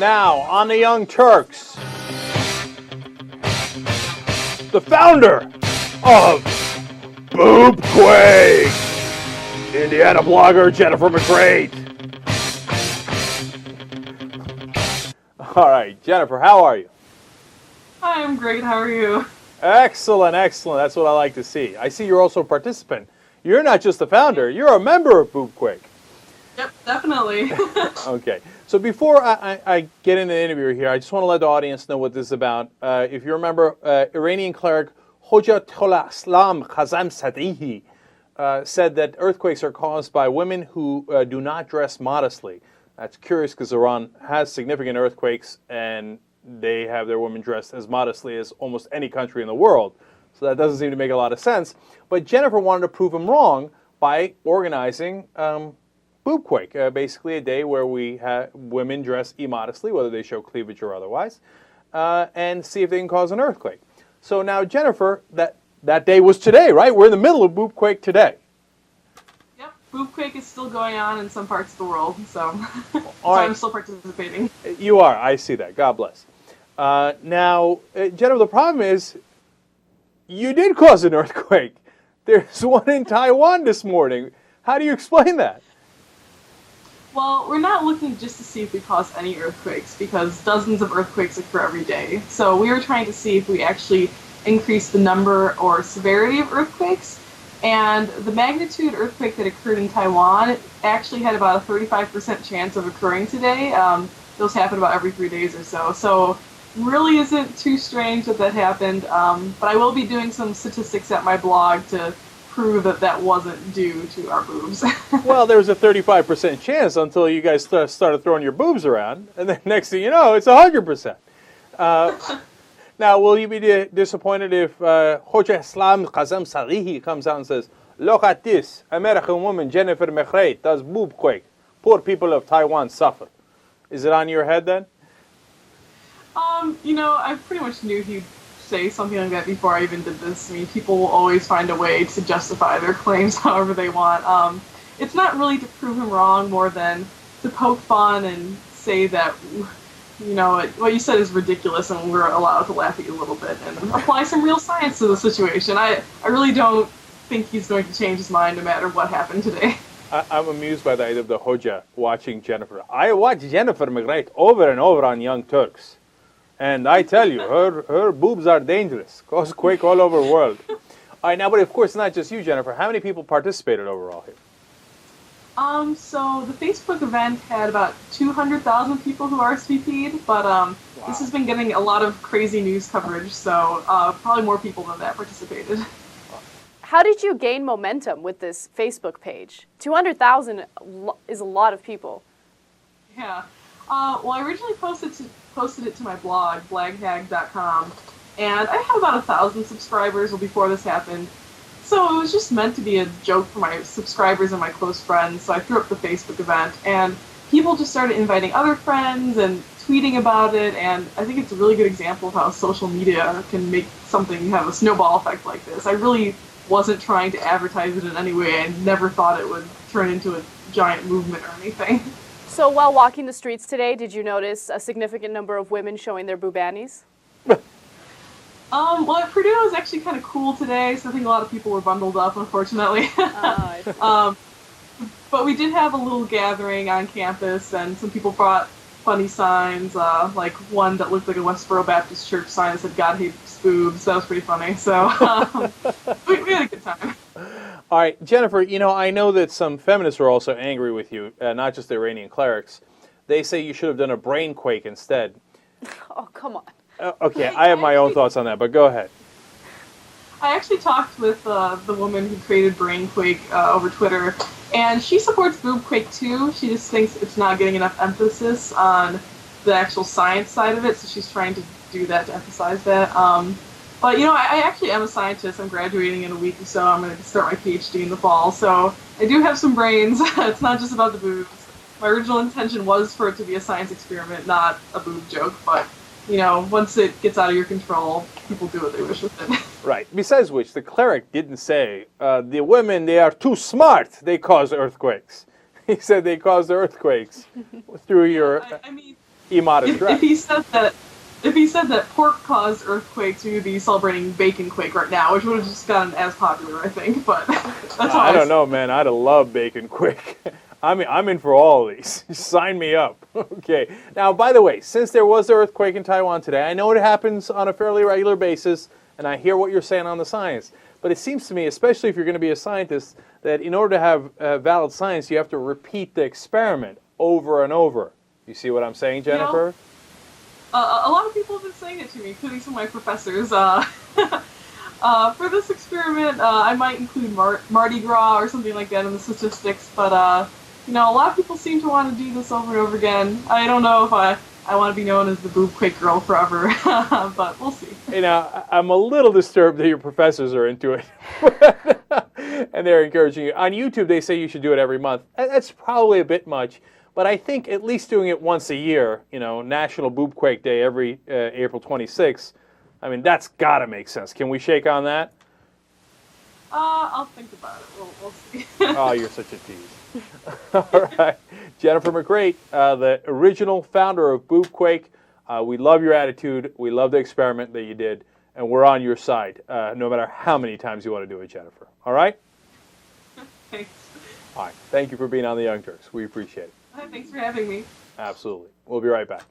Now, on the Young Turks, the founder of Boobquake, Indiana blogger Jennifer McCreight. All right, Jennifer, how are you? Hi, I'm great. How are you? Excellent, excellent. That's what I like to see. I see you're also a participant. You're not just the founder, you're a member of Boobquake. Yep, definitely. Okay, so before I get into the interview here, I just want to let the audience know what this is about. If you remember, Iranian cleric Hojatullah Islam Khazam Sadihi said that earthquakes are caused by women who do not dress modestly. That's curious because Iran has significant earthquakes and they have their women dressed as modestly as almost any country in the world. So that doesn't seem to make a lot of sense. But Jennifer wanted to prove him wrong by organizing Boobquake, basically a day where we have women dress immodestly, whether they show cleavage or otherwise, and see if they can cause an earthquake. So now, Jennifer, that day was today, right? We're in the middle of Boobquake today. Yep, Boobquake is still going on in some parts of the world, so, I'm still participating. You are. I see that. God bless. Now, Jennifer, the problem is you did cause an earthquake. There's one in Taiwan this morning. How do you explain that? Well, we're not looking just to see if we cause any earthquakes, because dozens of earthquakes occur every day. So we were trying to see if we actually increase the number or severity of earthquakes. And the magnitude earthquake that occurred in Taiwan actually had about a 35% chance of occurring today. Those happen about every 3 days or so. So really isn't too strange that that happened. But I will be doing some statistics at my blog to prove that that wasn't due to our boobs. Well, there was a 35% chance until you guys started throwing your boobs around, and then next thing you know, it's 100%. Now, will you be disappointed if Hoja Islam Qasem Salihi comes out and says, "Look at this, American woman Jennifer McCreight does Boobquake. Poor people of Taiwan suffer." Is it on your head then? I pretty much knew he'd say something like that before I even did this. I mean, people will always find a way to justify their claims however they want. It's not really to prove him wrong more than to poke fun and say that, what you said is ridiculous and we're allowed to laugh at you a little bit and apply some real science to the situation. I really don't think he's going to change his mind no matter what happened today. I'm amused by the idea of the Hoja watching Jennifer. I watch Jennifer McCreight over and over on Young Turks. And I tell you, her boobs are dangerous. Cause quake all over the world. All right, now, but of course, not just you, Jennifer. How many people participated overall here? So the Facebook event had about 200,000 people who RSVP'd, but Wow. This has been getting a lot of crazy news coverage, so probably more people than that participated. How did you gain momentum with this Facebook page? 200,000 is a lot of people. Yeah. Well, I originally posted it to my blog, blaghag.com, and I had about 1,000 subscribers before this happened. So it was just meant to be a joke for my subscribers and my close friends, so I threw up the Facebook event, and people just started inviting other friends and tweeting about it, and I think it's a really good example of how social media can make something have a snowball effect like this. I really wasn't trying to advertise it in any way. I never thought it would turn into a giant movement or anything. So while walking the streets today, did you notice a significant number of women showing their boobannies? Well, at Purdue it was actually kind of cool today, so I think a lot of people were bundled up, unfortunately. But we did have a little gathering on campus, and some people brought funny signs, like one that looked like a Westboro Baptist Church sign that said "God hates boobs." That was pretty funny. So we had a good time. All right, Jennifer, I know that some feminists were also angry with you, not just the Iranian clerics. They say you should have done a brain quake instead. Oh, come on. Okay, I have my own thoughts on that, but go ahead. I actually talked with the woman who created Brainquake over Twitter, and she supports Boobquake too. She just thinks it's not getting enough emphasis on the actual science side of it, so she's trying to do that to emphasize that. But, I actually am a scientist. I'm graduating in a week or so. I'm going to start my PhD in the fall, so I do have some brains. It's not just about the boobs. My original intention was for it to be a science experiment, not a boob joke, but once it gets out of your control, people do what they wish with it. Right. Besides which, the cleric didn't say, the women, they are too smart, they cause earthquakes. He said they cause the earthquakes through your... I mean, immodest dress. If he said that pork caused earthquakes, we would be celebrating bacon quake right now, which would have just gotten as popular, I think. But that's I don't know, man. I'd love bacon quick. I'm in for all of these. Sign me up. Okay. Now, by the way, since there was an earthquake in Taiwan today, I know it happens on a fairly regular basis, and I hear what you're saying on the science. But it seems to me, especially if you're going to be a scientist, that in order to have valid science, you have to repeat the experiment over and over. You see what I'm saying, Jennifer? A lot of people have been saying it to me, including some of my professors. For this experiment, I might include Mardi Gras or something like that in the statistics, but a lot of people seem to want to do this over and over again. I don't know if I want to be known as the Boobquake girl forever, but we'll see. I'm a little disturbed that your professors are into it, and they're encouraging you. On YouTube, they say you should do it every month. That's probably a bit much. But I think at least doing it once a year, National Boobquake Day every April 26th, I mean, that's got to make sense. Can we shake on that? I'll think about it. We'll see. Oh, you're such a tease. All right. Jennifer McCreight, the original founder of Boobquake. We love your attitude. We love the experiment that you did. And we're on your side, no matter how many times you want to do it, Jennifer. All right? Thanks. All right. Thank you for being on the Young Turks. We appreciate it. Thanks for having me. Absolutely. We'll be right back.